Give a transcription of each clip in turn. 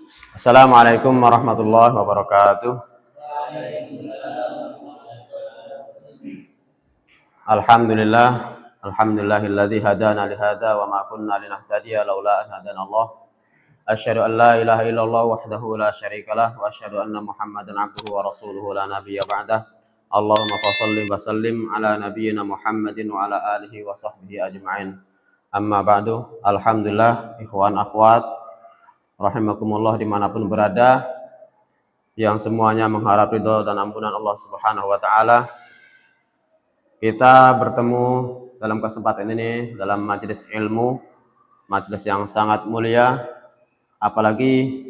Assalamualaikum warahmatullahi wabarakatuh. Alhamdulillah, alhamdulillahilladzi hadana li hadza wa ma kunna linahtadiya laula an hadana Allah. Asyhadu an la ilaha illallah wahdahu la syarikalah wa asyhadu anna Muhammadan abduhu wa rasuluhu la nabiyya ba'dah. Allahumma shalli wa sallim ala nabiyyina Muhammadin wa ala alihi wa sahbihi ajma'in. Amma ba'du. Alhamdulillah, ikhwan akhwat rahimakumullah dimanapun berada, yang semuanya mengharap ridho dan ampunan Allah Subhanahu wa taala. Kita bertemu dalam kesempatan ini dalam majelis ilmu, majelis yang sangat mulia, apalagi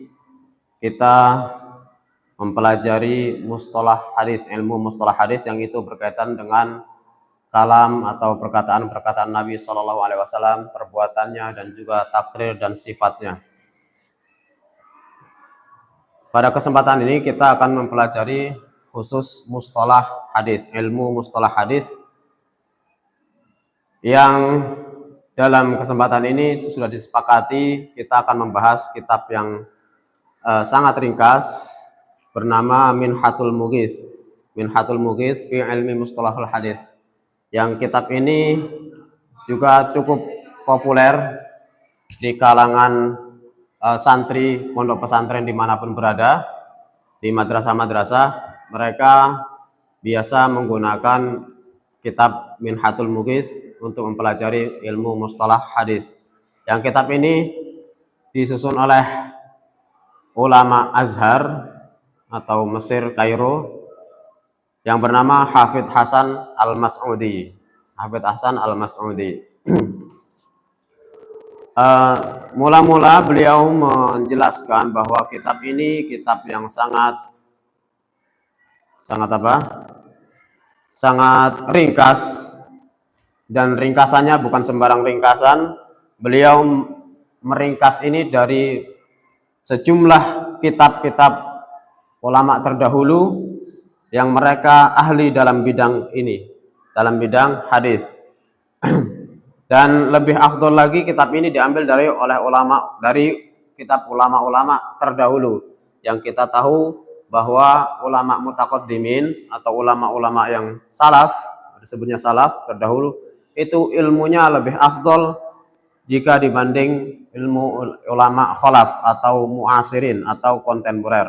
kita mempelajari mustalah hadis, ilmu mustalah hadis yang itu berkaitan dengan kalam atau perkataan-perkataan Nabi Shallallahu Alaihi Wasallam, perbuatannya dan juga takrir dan sifatnya. Pada kesempatan ini kita akan mempelajari khusus mustalah hadis, ilmu mustalah hadis, yang dalam kesempatan ini sudah disepakati kita akan membahas kitab yang sangat ringkas bernama Minhatul Mughis. Minhatul Mughis fi ilmi mustalahul hadis. Yang kitab ini juga cukup populer di kalangan santri pondok pesantren dimanapun berada, di madrasah-madrasah mereka biasa menggunakan kitab Minhatul Mughis untuk mempelajari ilmu mustalah hadis. Yang kitab ini disusun oleh ulama Azhar atau Mesir Kairo yang bernama Hafidz Hasan Al-Mas'udi. Hafidz Hasan Al-Mas'udi. Mula-mula beliau menjelaskan bahwa kitab ini kitab yang sangat ringkas, dan ringkasannya bukan sembarang ringkasan. Beliau meringkas ini dari sejumlah kitab-kitab ulama terdahulu yang mereka ahli dalam bidang ini, dalam bidang hadis. Dan lebih afdol lagi, kitab ini diambil dari kitab ulama-ulama terdahulu yang kita tahu bahwa ulama mutaqaddimin atau ulama-ulama yang salaf, disebutnya salaf terdahulu, itu ilmunya lebih afdol jika dibanding ilmu ulama khalaf atau muasirin atau kontemporer.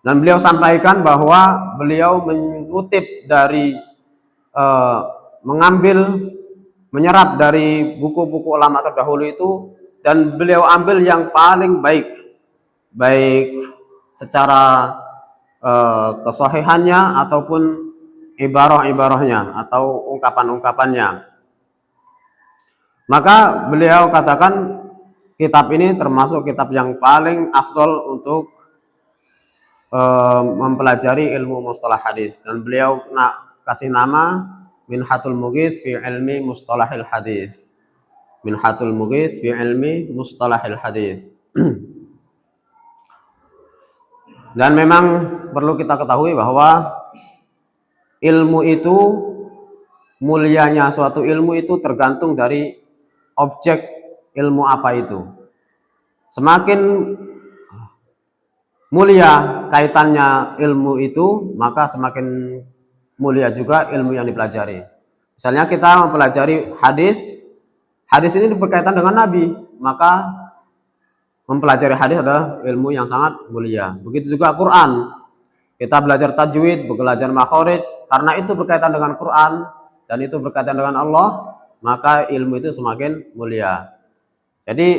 Dan beliau sampaikan bahwa beliau mengutip dari menyerap dari buku-buku ulama terdahulu itu, dan beliau ambil yang paling baik secara kesahihannya ataupun ibarah-ibarahnya atau ungkapan-ungkapannya. Maka beliau katakan kitab ini termasuk kitab yang paling afdol untuk mempelajari ilmu mustalah hadis, dan beliau kasih nama Minhatul Mughis fi ilmi mustalahil hadis. Minhatul Mughis fi ilmi mustalahil hadis. Dan memang perlu kita ketahui bahwa ilmu itu, mulianya suatu ilmu itu tergantung dari objek ilmu apa itu. Semakin mulia kaitannya ilmu itu, maka semakin mulia juga ilmu yang dipelajari. Misalnya kita mempelajari hadis ini berkaitan dengan Nabi, maka mempelajari hadis adalah ilmu yang sangat mulia. Begitu juga Quran. Kita belajar tajwid, belajar makharij, karena itu berkaitan dengan Quran dan itu berkaitan dengan Allah, maka ilmu itu semakin mulia. Jadi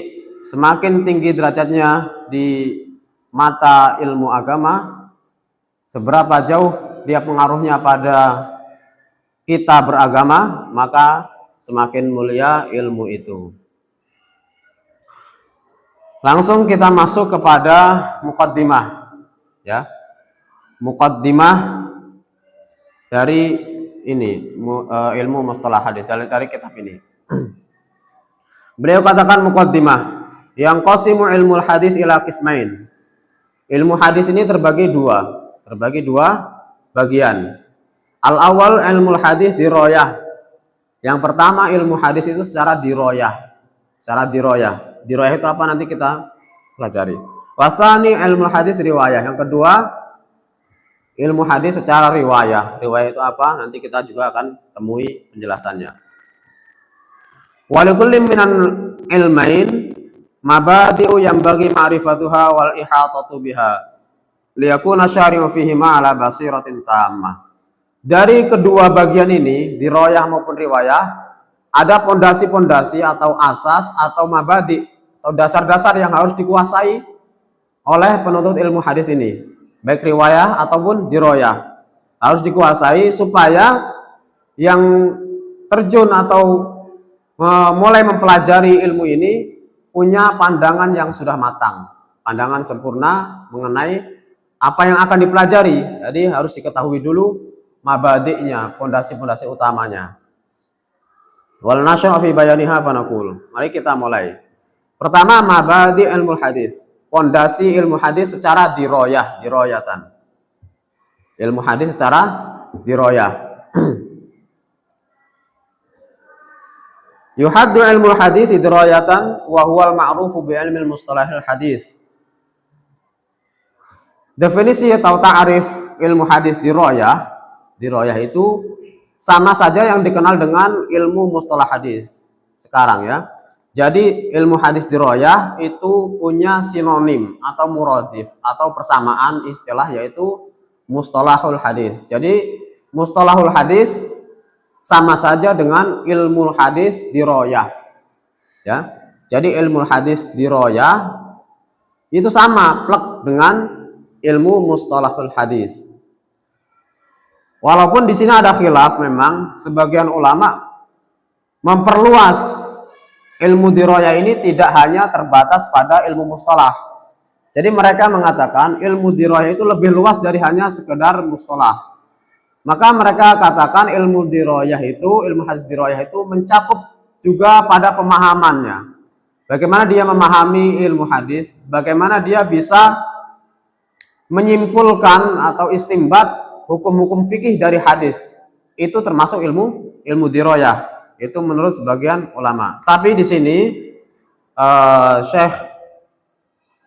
semakin tinggi derajatnya di mata ilmu agama, seberapa jauh dia pengaruhnya pada kita beragama, maka semakin mulia ilmu itu. Langsung kita masuk kepada muqaddimah, ya. Muqaddimah dari ini ilmu mustalah hadis dari kitab ini. Beliau katakan muqaddimah yang qasimu ilmu hadis ila qismain. Ilmu hadis ini terbagi dua bagian. Al-awwal ilmu hadis diroyah. Yang pertama ilmu hadis itu secara diroyah. Diroyah itu apa nanti kita pelajari. Wasani ilmu hadis riwayah. Yang kedua, ilmu hadis secara riwayah. Riwayah itu apa? Nanti kita juga akan temui penjelasannya. Walikulli minan ilmain mabadi'u yang bagi ma'rifatuha wal ihatatu biha liyakuna syari'u fihima ala basiratin tammah. Dari kedua bagian ini, dirayah maupun riwayah, ada pondasi-pondasi atau asas atau mabadi atau dasar-dasar yang harus dikuasai oleh penuntut ilmu hadis ini, baik riwayah ataupun dirayah. Harus dikuasai supaya yang terjun atau mulai mempelajari ilmu ini punya pandangan yang sudah matang, pandangan sempurna mengenai apa yang akan dipelajari. Jadi harus diketahui dulu mabadi'nya, pondasi-pondasi utamanya. Wal nasyra fi bayaniha fanaqul. Mari kita mulai. Pertama, mabadi' ilmu hadis. Pondasi ilmu hadis secara dirayatan. Ilmu hadis secara dirayah. Yuhaddu ilmu hadis dirayatan wa huwa al-ma'rufu bi ilmi mustalahil hadis. Definisi atau ta'arif ilmu hadis dirayah itu sama saja yang dikenal dengan ilmu mustalah hadis sekarang ya. Jadi ilmu hadis dirayah itu punya sinonim atau muradif atau persamaan istilah yaitu mustalahul hadis. Jadi mustalahul hadis sama saja dengan ilmu hadis dirayah. Ya. Jadi ilmu hadis dirayah itu sama plek dengan ilmu mustalahul hadis. Walaupun di sini ada khilaf, memang sebagian ulama memperluas ilmu dirayah ini tidak hanya terbatas pada ilmu mustalah. Jadi mereka mengatakan ilmu dirayah itu lebih luas dari hanya sekedar mustalah. Maka mereka katakan ilmu dirayah itu, ilmu hadis dirayah itu mencakup juga pada pemahamannya. Bagaimana dia memahami ilmu hadis, bagaimana dia bisa menyimpulkan atau istimbat hukum-hukum fikih dari hadis. Itu termasuk ilmu dirayah. Itu menurut sebagian ulama. Tapi di sini Syekh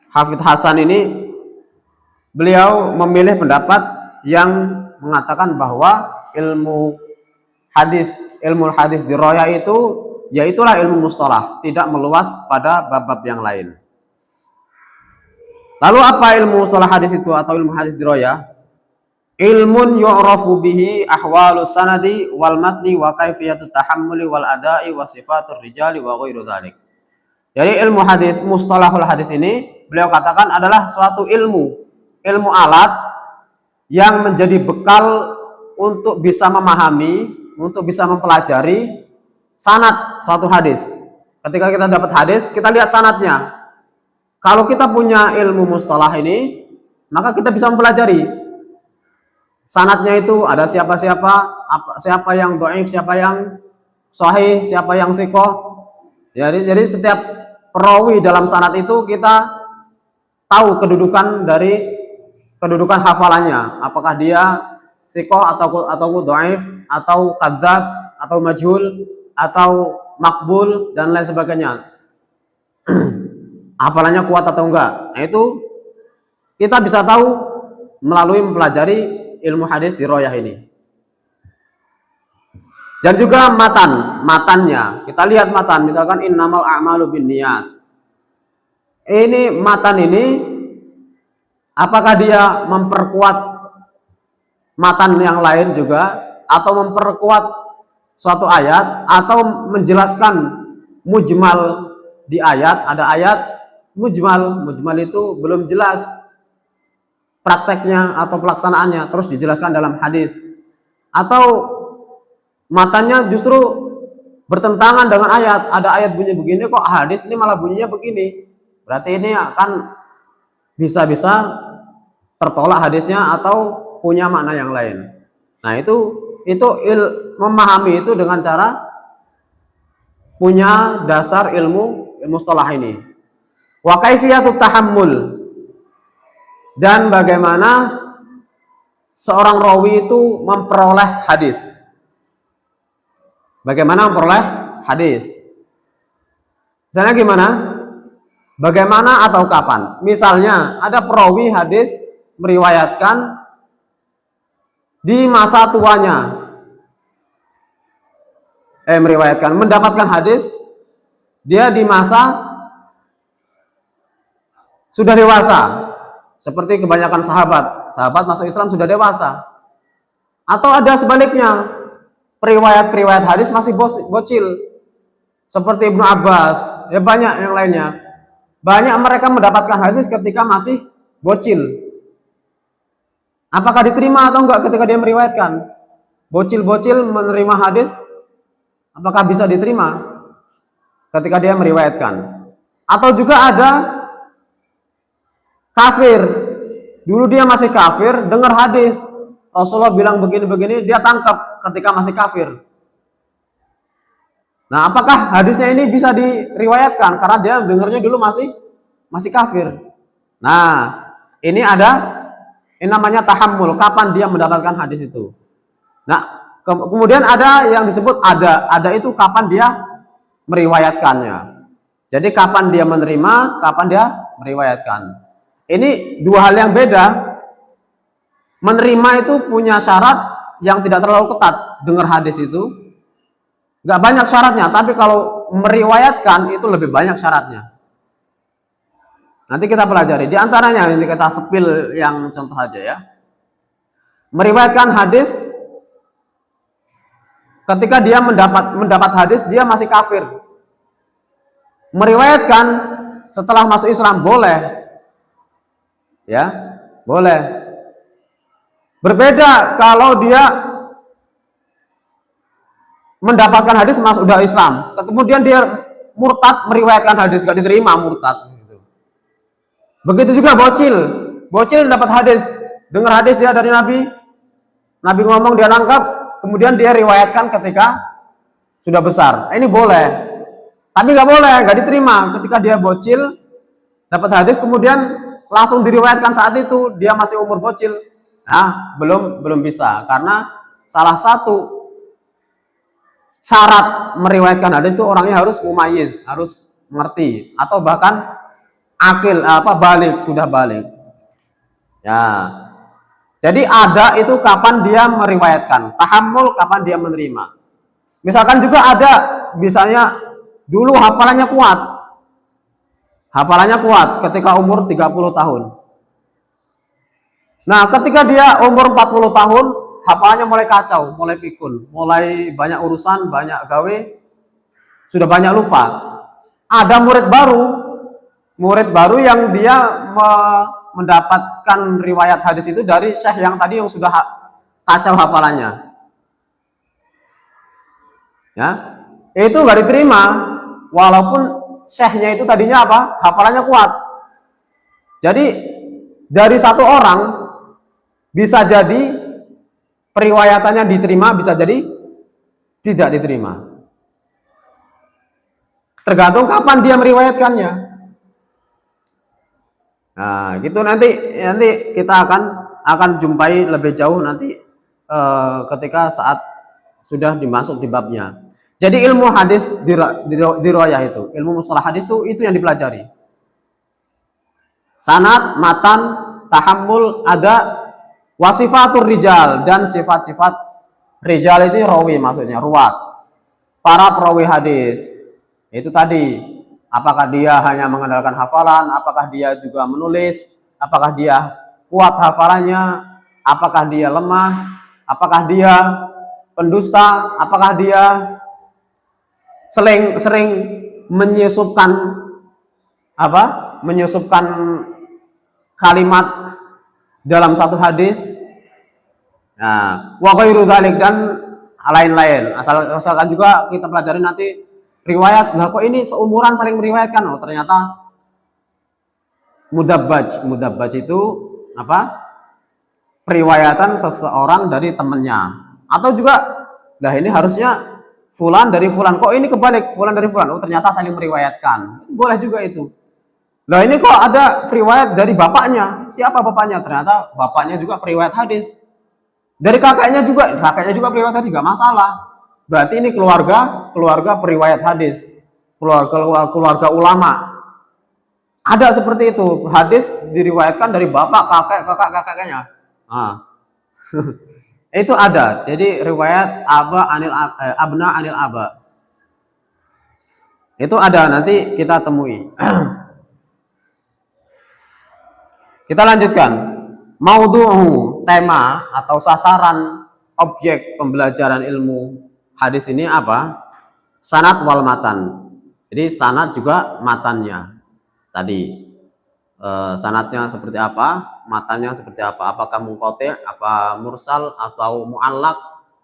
Hafidz Hasan ini beliau memilih pendapat yang mengatakan bahwa ilmu hadis dirayah itu yaitulah ilmu mustalah, tidak meluas pada bab-bab yang lain. Lalu apa ilmu mustalah hadis itu atau ilmu hadis dirayah? Ilmun yu'rafu bihi ahwalus sanadi wal matni wa kaifiyatut tahammuli wal ada'i wa sifatur rijali wa ghairu dzalik. Jadi ilmu hadis, mustalahul hadis ini beliau katakan adalah suatu ilmu alat yang menjadi bekal untuk bisa memahami, untuk bisa mempelajari sanad suatu hadis. Ketika kita dapat hadis, kita lihat sanadnya. Kalau kita punya ilmu mustalah ini, maka kita bisa mempelajari sanadnya itu ada siapa-siapa, siapa yang dhaif, siapa yang sahih, siapa yang thiqah. Jadi setiap perawi dalam sanad itu kita tahu kedudukan hafalannya, apakah dia thiqah atau dhaif, atau kadzab, atau majhul, atau makbul dan lain sebagainya. Hafalannya kuat atau enggak. Nah, itu kita bisa tahu melalui mempelajari ilmu hadis dirayah ini. Dan juga matannya. Kita lihat matan, misalkan innamal a'malu binniyat. Ini matan ini apakah dia memperkuat matan yang lain juga atau memperkuat suatu ayat atau menjelaskan mujmal di ayat, ada ayat mujmal itu belum jelas prakteknya atau pelaksanaannya, terus dijelaskan dalam hadis, atau matanya justru bertentangan dengan ayat, ada ayat bunyi begini kok hadis ini malah bunyinya begini, berarti ini akan bisa tertolak hadisnya atau punya makna yang lain. Nah itu memahami itu dengan cara punya dasar ilmu mustalah ini. Wa kaifiyatut tahammul, dan bagaimana seorang rawi itu memperoleh hadis. Bagaimana memperoleh hadis? Misalnya gimana? Bagaimana atau kapan? Misalnya ada perawi hadis meriwayatkan di masa tuanya, mendapatkan hadis dia di masa sudah dewasa, seperti kebanyakan sahabat masuk Islam sudah dewasa. Atau ada sebaliknya, periwayat hadis masih bocil, seperti Ibnu Abbas, ya banyak yang lainnya. Banyak mereka mendapatkan hadis ketika masih bocil. Apakah diterima atau enggak ketika dia meriwayatkan? Bocil-bocil menerima hadis, apakah bisa diterima ketika dia meriwayatkan? Atau juga ada kafir, dulu dia masih kafir, dengar hadis Rasulullah bilang begini-begini, dia tangkap ketika masih kafir. Nah, apakah hadisnya ini bisa diriwayatkan karena dia dengarnya dulu masih kafir? Nah, ini namanya tahammul, kapan dia mendapatkan hadis itu. Nah, kemudian ada yang disebut ada itu kapan dia meriwayatkannya. Jadi kapan dia menerima, kapan dia meriwayatkan. Ini dua hal yang beda. Menerima itu punya syarat yang tidak terlalu ketat. Dengar hadis itu nggak banyak syaratnya, tapi kalau meriwayatkan itu lebih banyak syaratnya. Nanti kita pelajari. Di antaranya ini kita sepil yang contoh aja ya. Meriwayatkan hadis ketika dia mendapat hadis dia masih kafir. Meriwayatkan setelah masuk Islam boleh. Ya, boleh. Berbeda kalau dia mendapatkan hadis masuk udah Islam, kemudian dia murtad meriwayatkan hadis, gak diterima murtad. Begitu juga bocil dapat hadis, dengar hadis dia dari Nabi ngomong dia nangkap, kemudian dia riwayatkan ketika sudah besar. Ini boleh, tapi nggak boleh, nggak diterima ketika dia bocil dapat hadis kemudian langsung diriwayatkan saat itu dia masih umur bocil. Nah, belum bisa, karena salah satu syarat meriwayatkan hadis itu orangnya harus mumayyiz, harus mengerti atau bahkan akil sudah balik. Ya. Jadi ada itu kapan dia meriwayatkan, tahammul kapan dia menerima. Misalkan juga ada misalnya dulu hafalannya kuat ketika umur 30 tahun. Nah, ketika dia umur 40 tahun, hafalannya mulai kacau, mulai pikun, mulai banyak urusan, banyak gawe, sudah banyak lupa. Ada murid baru yang dia mendapatkan riwayat hadis itu dari syekh yang tadi yang sudah kacau hafalannya. Ya, itu gak diterima, walaupun syekhnya itu tadinya hafalannya kuat. Jadi dari satu orang bisa jadi periwayatannya diterima, bisa jadi tidak diterima. Tergantung kapan dia meriwayatkannya. Nah, gitu nanti kita akan jumpai lebih jauh nanti ketika saat sudah dimasuk di babnya. Jadi ilmu hadis dirayah itu, ilmu mustalah hadis itu yang dipelajari. Sanad, matan, tahammul, ada wasifatur rijal, dan sifat-sifat rijal itu rawi, maksudnya ruwat, para perawi hadis. Itu tadi, apakah dia hanya mengandalkan hafalan, apakah dia juga menulis, apakah dia kuat hafalannya, apakah dia lemah, apakah dia pendusta, apakah dia sering menyusupkan kalimat dalam satu hadis. Nah, wa ghairu dzalik, dan lain-lain. Asalkan juga kita pelajari nanti riwayat. Nah, kok ini seumuran saling meriwayatkan? Oh, ternyata mudabbaj itu periwayatan seseorang dari temannya. Atau juga ini harusnya fulan dari fulan, kok ini kebalik, fulan dari fulan. Oh, ternyata saling meriwayatkan. Boleh juga itu. Nah, ini kok ada periwayat dari bapaknya. Siapa bapaknya? Ternyata bapaknya juga periwayat hadis. Dari kakaknya juga periwayat hadis, gak masalah. Berarti ini keluarga periwayat hadis. Keluarga ulama. Ada seperti itu. Hadis diriwayatkan dari bapak, kakeknya. Nah, itu ada. Jadi riwayat abna anil aba. Itu ada, nanti kita temui. Kita lanjutkan. Maudhu'u, tema atau sasaran objek pembelajaran ilmu hadis ini apa? Sanad wal matan. Jadi sanad juga matannya. Tadi sanadnya seperti apa, matannya seperti apa? Apakah munqati', apa mursal, atau mu'allaq,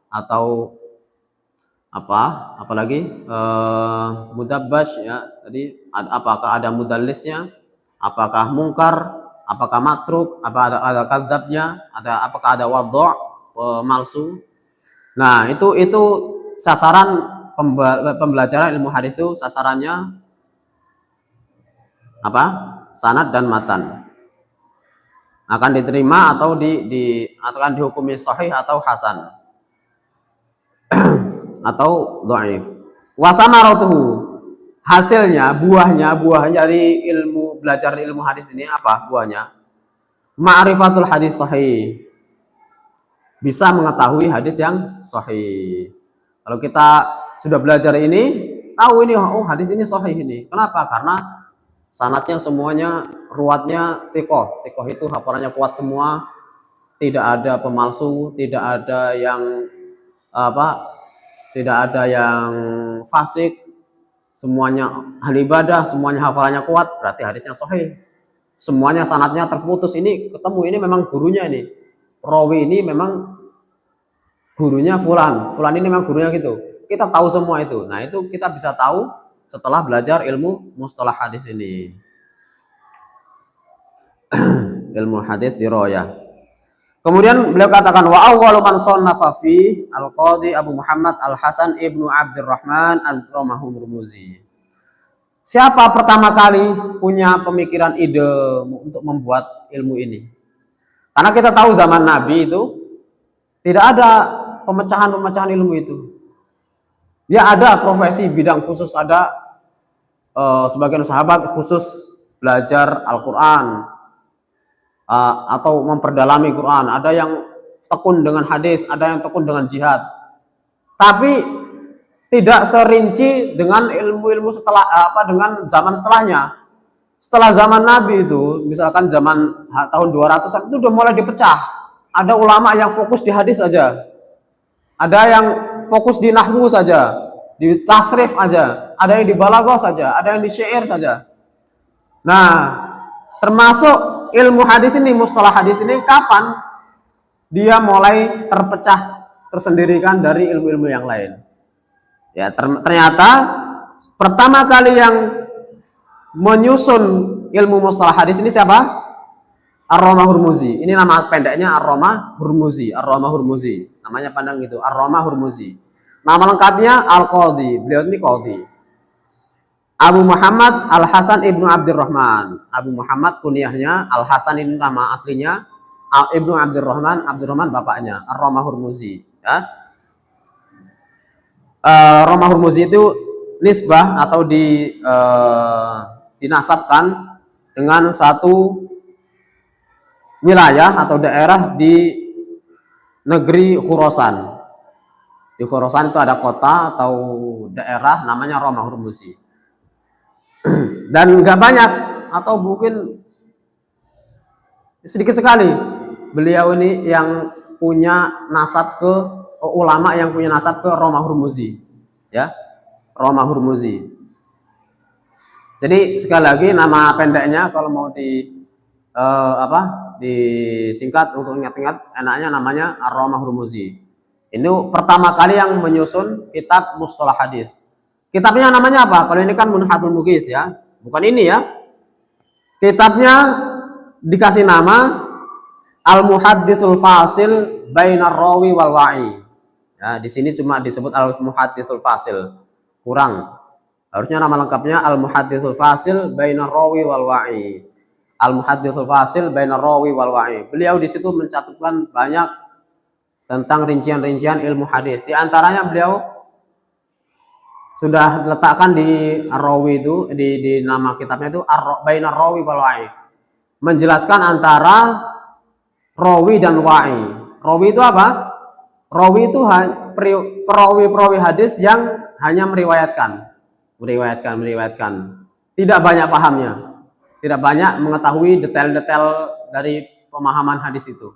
atau apa? Apalagi mudabbas ya. Tadi apakah ada mudallisnya? Apakah mungkar? Apakah matruk? Apa ada kadzabnya? Apakah ada wadhu' malsu? Nah, itu sasaran pembelajaran ilmu hadis itu sasarannya apa? Sanad dan matan. Akan diterima atau akan dihukumi sahih atau hasan atau dhaif. Wasamaratuhu, hasilnya, buahnya dari belajar ilmu hadis ini apa buahnya? Ma'rifatul hadis sahih. Bisa mengetahui hadis yang sahih. Kalau kita sudah belajar ini, tahu ini, oh hadis ini sahih ini. Kenapa? Karena sanadnya semuanya, ruwatnya thiqah. Thiqah itu hafalannya kuat semua, tidak ada pemalsu, tidak ada yang tidak ada yang fasik, semuanya ahli ibadah, semuanya hafalannya kuat, berarti hadisnya sahih. Semuanya sanadnya terputus, ini ketemu, ini memang gurunya ini. Rawi ini memang gurunya fulan ini memang gurunya gitu. Kita tahu semua itu. Nah, itu kita bisa tahu setelah belajar ilmu mustalah hadis ini. Ilmu hadis dirayah. Kemudian beliau katakan wa awwalu man sannafa fi al-Qadhi Abu Muhammad Al-Hasan Ibnu Abdurrahman Az-Ramahurmuzi. Siapa pertama kali punya pemikiran ide untuk membuat ilmu ini? Karena kita tahu zaman Nabi itu tidak ada pemecahan ilmu itu. Ya ada profesi bidang khusus, ada sebagian sahabat khusus belajar Al-Quran atau memperdalami Quran, ada yang tekun dengan hadis, ada yang tekun dengan jihad. Tapi tidak serinci dengan ilmu-ilmu dengan zaman setelahnya. Setelah zaman Nabi itu, misalkan zaman tahun 200-an itu udah mulai dipecah. Ada ulama yang fokus di hadis saja. Ada yang fokus di nahwu saja, di tasrif aja, ada yang di balaghah saja, ada yang di syair saja. Nah, termasuk ilmu hadis ini, mustalah hadis ini, kapan dia mulai terpecah, tersendirikan dari ilmu-ilmu yang lain? Ya, ternyata pertama kali yang menyusun ilmu mustalah hadis ini siapa? Ar-Ramahurmuzi. Ini nama pendeknya Ar-Ramahurmuzi. Ar-Ramahurmuzi. Namanya pandang gitu, Ar-Ramahurmuzi. Nama lengkapnya Al-Qadhi. Beliau ini qadhi. Abu Muhammad Al-Hasan Ibnu Abdurrahman. Abu Muhammad kunyahnya, Al-Hasan ini nama aslinya, Ibnu Abdurrahman bapaknya, Ar-Ramahurmuzi, ya. Ramahurmuzi itu nisbah atau dinasabkan dengan satu wilayah atau daerah di negeri Khurasan. Di Khurasan itu ada kota atau daerah namanya Ramahurmuzi. Dan nggak banyak atau mungkin sedikit sekali beliau ini yang punya nasab ke ulama yang punya nasab ke Ramahurmuzi, ya, Ramahurmuzi. Jadi sekali lagi nama pendeknya kalau mau disingkat untuk ingat-ingat, enaknya namanya Ar-Ramahurmuzi. Ini pertama kali yang menyusun kitab mustalah hadis. Kitabnya namanya apa? Kalau ini kan Munhatul Mughis, ya, bukan ini ya. Kitabnya dikasih nama Al-Muhadditsul Fasil Bainar Rawi wal Wa'i. Ya, di sini cuma disebut Al-Muhadditsul Fasil. Kurang. Harusnya nama lengkapnya Al-Muhadditsul Fasil Bainar Rawi wal Wa'i. Al-Muhadditsul Fasil Bainar Rawi wal Wa'i. Beliau di situ mencatatkan banyak tentang rincian-rincian ilmu hadis. Di antaranya beliau sudah diletakkan di rawi itu di nama kitabnya itu bainar rawi wal wa'i. Menjelaskan antara rawi dan wa'i. Rawi itu apa? Rawi itu perawi hadis yang hanya meriwayatkan. Tidak banyak pahamnya. Tidak banyak mengetahui detail-detail dari pemahaman hadis itu.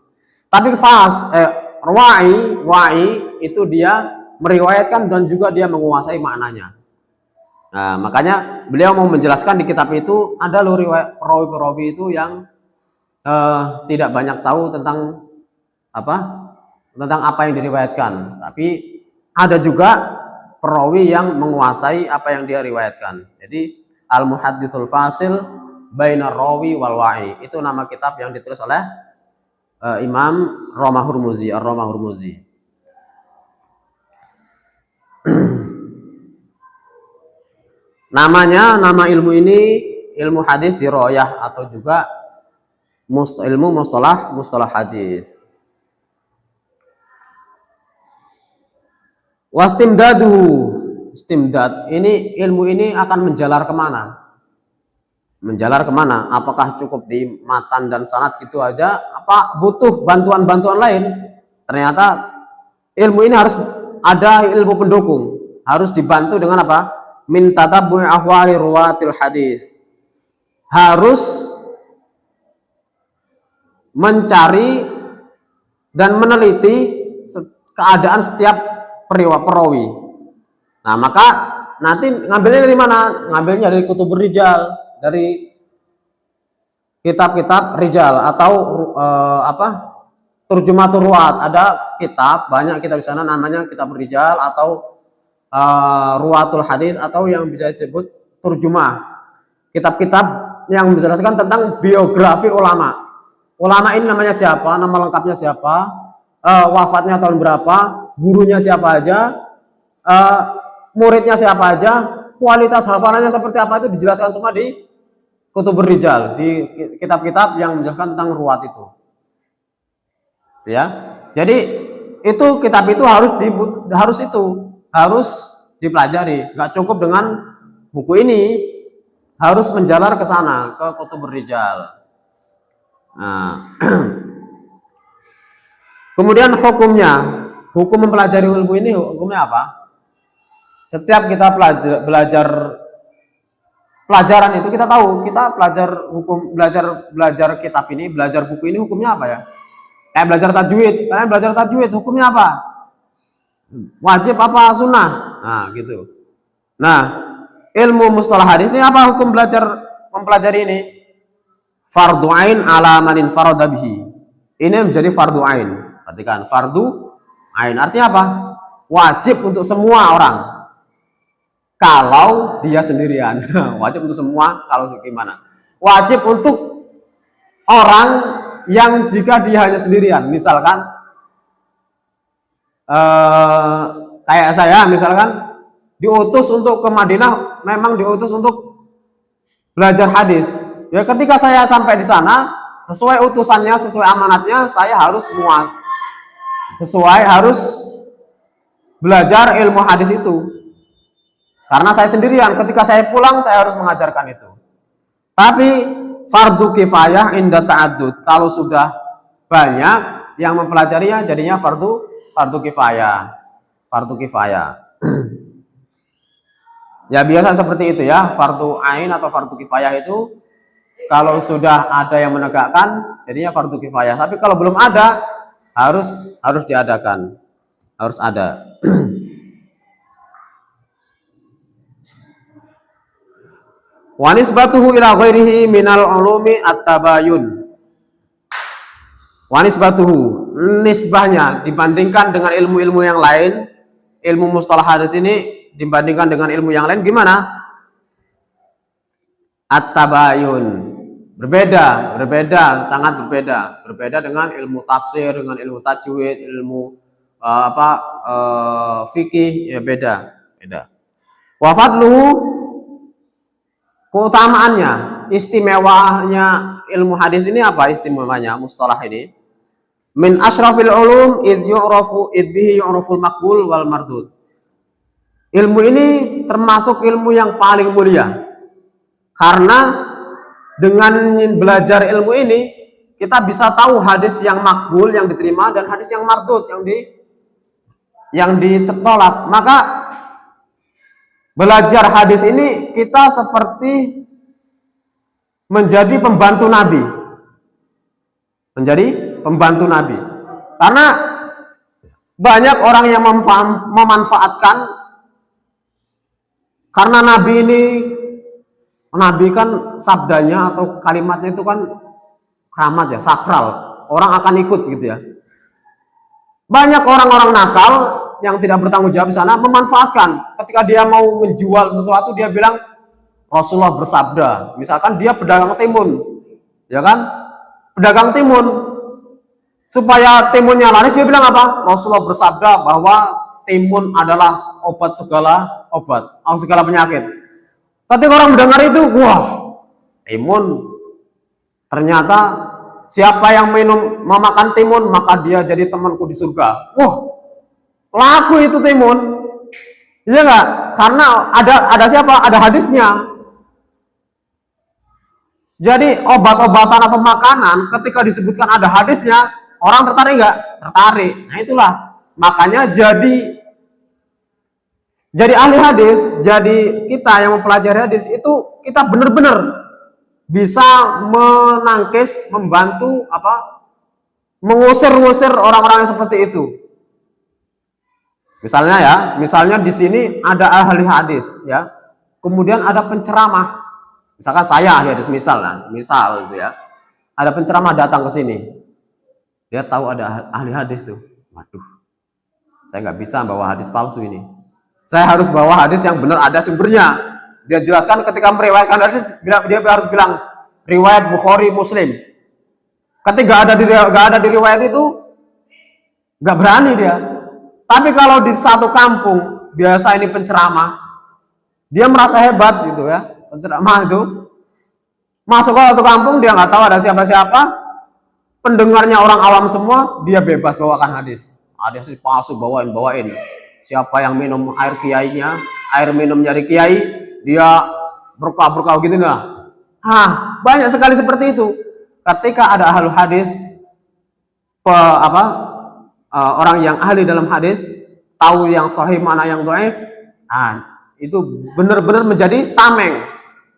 Tapi wa'i itu dia meriwayatkan dan juga dia menguasai maknanya. Nah, makanya beliau mau menjelaskan di kitab itu ada loh perawi-perawi itu yang tidak banyak tahu tentang apa yang diriwayatkan, tapi ada juga perawi yang menguasai apa yang dia riwayatkan. Jadi Al-Muhadditsul Fasil Bainar Rawi wal Wa'i itu nama kitab yang ditulis oleh Imam Roma Hurmuzi, Ar-Roma Hurmuzi. Nama ilmu ini ilmu hadis diroyah atau juga ilmu mustalah hadis. Istimdad ini ilmu ini akan menjalar kemana? Apakah cukup di matan dan sanad gitu aja? Apa butuh bantuan lain? Ternyata ilmu ini harus ada ilmu pendukung, harus dibantu dengan apa? Min tatabbu'i ahwali ruwatil hadis. Harus mencari dan meneliti keadaan setiap perawi. Nah, maka nanti ngambilnya dari mana? Ngambilnya dari kutubur rijal, dari kitab-kitab rijal atau Turjumatur Ruwat. Ada kitab, banyak kitab di sana namanya kitab rijal atau Ruwatul Hadis atau yang bisa disebut turjumah. Kitab-kitab yang menjelaskan tentang biografi ulama. Ulama ini namanya siapa, nama lengkapnya siapa, wafatnya tahun berapa, gurunya siapa aja, muridnya siapa aja, kualitas hafalannya seperti apa, itu dijelaskan semua di kutubur rijal, di kitab-kitab yang menjelaskan tentang ruwat itu. Ya. Jadi itu kitab itu harus dipelajari. Nggak cukup dengan buku ini, harus menjalar ke sana, ke kutubur rijal. Nah, kemudian hukum mempelajari ilmu ini hukumnya apa? Setiap kita belajar pelajaran itu kita tahu, kita belajar kitab ini, belajar buku ini hukumnya apa ya? Kayak belajar tajwid, kalian belajar tajwid hukumnya apa? Wajib apa sunnah? Nah, gitu. Nah, ilmu mustalah hadis ini apa hukum mempelajari ini? Fardu ain ala manin farada bihi. Ini menjadi fardu ain. Perhatikan, fardu ain artinya apa? Wajib untuk semua orang. Kalau dia sendirian. Wajib untuk semua kalau gimana? Wajib untuk orang yang jika dia hanya sendirian. Misalkan kayak saya misalkan diutus untuk ke Madinah, memang diutus untuk belajar hadis. Ya ketika saya sampai di sana, sesuai utusannya, sesuai amanatnya, saya harus harus belajar ilmu hadis itu. Karena saya sendirian, ketika saya pulang saya harus mengajarkan itu. Tapi fardu kifayah inda ta'addud. Kalau sudah banyak yang mempelajarinya jadinya fardu kifayah. Ya biasa seperti itu ya, fardu ain atau fardu kifayah itu kalau sudah ada yang menegakkan jadinya fardu kifayah. Tapi kalau belum ada harus diadakan. Harus ada. Wa nisbatuhu ila ghairihi minal ulumi at-tabayun. Wa nisbatuhu, nisbahnya dibandingkan dengan ilmu-ilmu yang lain, ilmu mustalah hadis ini dibandingkan dengan ilmu yang lain gimana? At-tabayun. Berbeda, sangat berbeda. Berbeda dengan ilmu tafsir, dengan ilmu tajwid, ilmu fikih, ya beda. Wa fadluhu, keutamaannya, istimewanya ilmu hadis ini apa istimewanya mustalah ini? Min asyrafil ulum id bihi yu'raful maqbul wal mardud. Ilmu ini termasuk ilmu yang paling mulia. Karena dengan belajar ilmu ini kita bisa tahu hadis yang makbul yang diterima dan hadis yang mardud yang ditolak. Maka belajar hadis ini kita seperti menjadi pembantu Nabi. Menjadi pembantu Nabi. Karena banyak orang yang memanfaatkan karena Nabi kan sabdanya atau kalimatnya itu kan keramat ya, sakral. Orang akan ikut gitu ya. Banyak orang-orang nakal yang tidak bertanggung jawab di sana memanfaatkan. Ketika dia mau menjual sesuatu, dia bilang Rasulullah bersabda. Misalkan dia pedagang timun, ya kan? Pedagang timun, supaya timunnya laris, dia bilang apa? Rasulullah bersabda bahwa timun adalah obat segala penyakit. Ketika orang mendengar itu, wah, timun. Ternyata siapa yang memakan timun, maka dia jadi temanku di surga. Wah, laku itu timun. Iya nggak? Karena ada siapa? Ada hadisnya. Jadi obat-obatan atau makanan ketika disebutkan ada hadisnya, orang tertarik nggak? Tertarik. Nah itulah. Makanya jadi ahli hadis, jadi kita yang mempelajari hadis itu kita benar-benar bisa menangkis, membantu mengusir orang-orang yang seperti itu. Misalnya di sini ada ahli hadis, ya. Kemudian ada penceramah. Misalkan saya ahli hadis, misal itu ya. Ada penceramah datang ke sini. Dia tahu ada ahli hadis tuh. Waduh. Saya nggak bisa bawa hadis palsu ini. Saya harus bawa hadis yang benar, ada sumbernya. Dia jelaskan ketika meriwayatkan hadis, dia harus bilang riwayat Bukhari, Muslim. Ketika nggak ada di riwayat itu, nggak berani dia. Tapi kalau di satu kampung, biasa ini penceramah, dia merasa hebat gitu ya. Penceramah itu masuk ke satu kampung, dia nggak tahu ada siapa-siapa, pendengarnya orang awam semua, dia bebas bawakan hadis. Hadis palsu bawain. Siapa yang minum air kiainya, air minum nyari kiai, dia berkah gitu nah. Banyak sekali seperti itu. Ketika ada ahli hadis, orang yang ahli dalam hadis, tahu yang sahih mana yang dhaif, itu benar-benar menjadi tameng,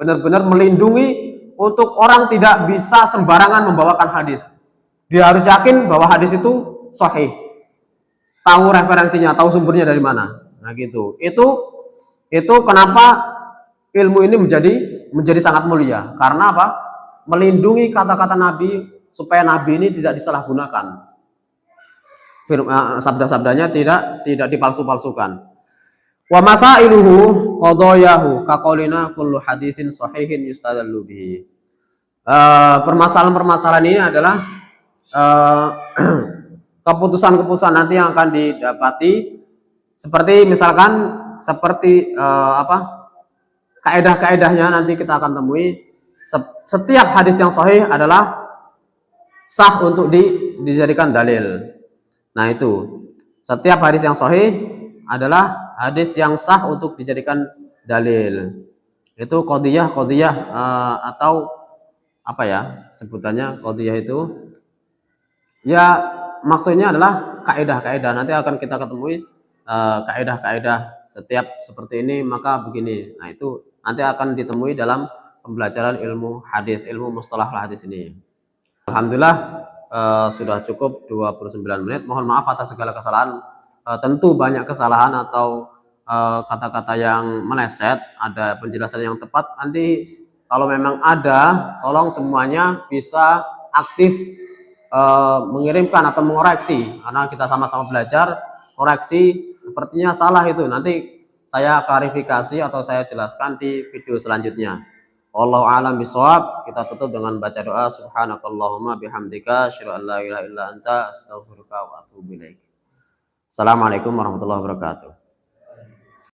benar-benar melindungi untuk orang tidak bisa sembarangan membawakan hadis. Dia harus yakin bahwa hadis itu sahih. Tahu referensinya, tahu sumbernya dari mana. Nah gitu. Itu kenapa ilmu ini menjadi sangat mulia. Karena apa? Melindungi kata-kata Nabi supaya Nabi ini tidak disalahgunakan. Sabda-sabdanya tidak dipalsu-palsukan. Wa masailuhu qadayahu kaqaulina kullu hadisin sahihin yustadallu bihi. Permasalahan-permasalahan ini adalah keputusan-keputusan nanti yang akan didapati seperti misalkan kaedah-kaedahnya nanti kita akan temui. Setiap hadis yang sahih adalah sah untuk dijadikan dalil. Nah itu setiap hadis yang sahih adalah hadis yang sah untuk dijadikan dalil. Itu qadiyah atau apa ya sebutannya qadiyah itu ya. Maksudnya adalah kaedah-kaedah. Nanti akan kita ketemui kaedah-kaedah setiap seperti ini maka begini. Nah itu nanti akan ditemui dalam pembelajaran ilmu hadis, ilmu mustalah hadis ini. Alhamdulillah sudah cukup 29 menit. Mohon maaf atas segala kesalahan. Tentu banyak kesalahan atau kata-kata yang meleset. Ada penjelasan yang tepat. Nanti kalau memang ada, tolong semuanya bisa aktif mengirimkan atau mengoreksi, karena kita sama-sama belajar. Koreksi sepertinya salah itu nanti saya klarifikasi atau saya jelaskan di video selanjutnya. Wallahu a'lam bishawab. Kita tutup dengan baca doa. Subhanakallahumma bihamdika asyhadu an la ilaha illa anta astaghfiruka wa atubu ilaik. Assalamualaikum warahmatullahi wabarakatuh.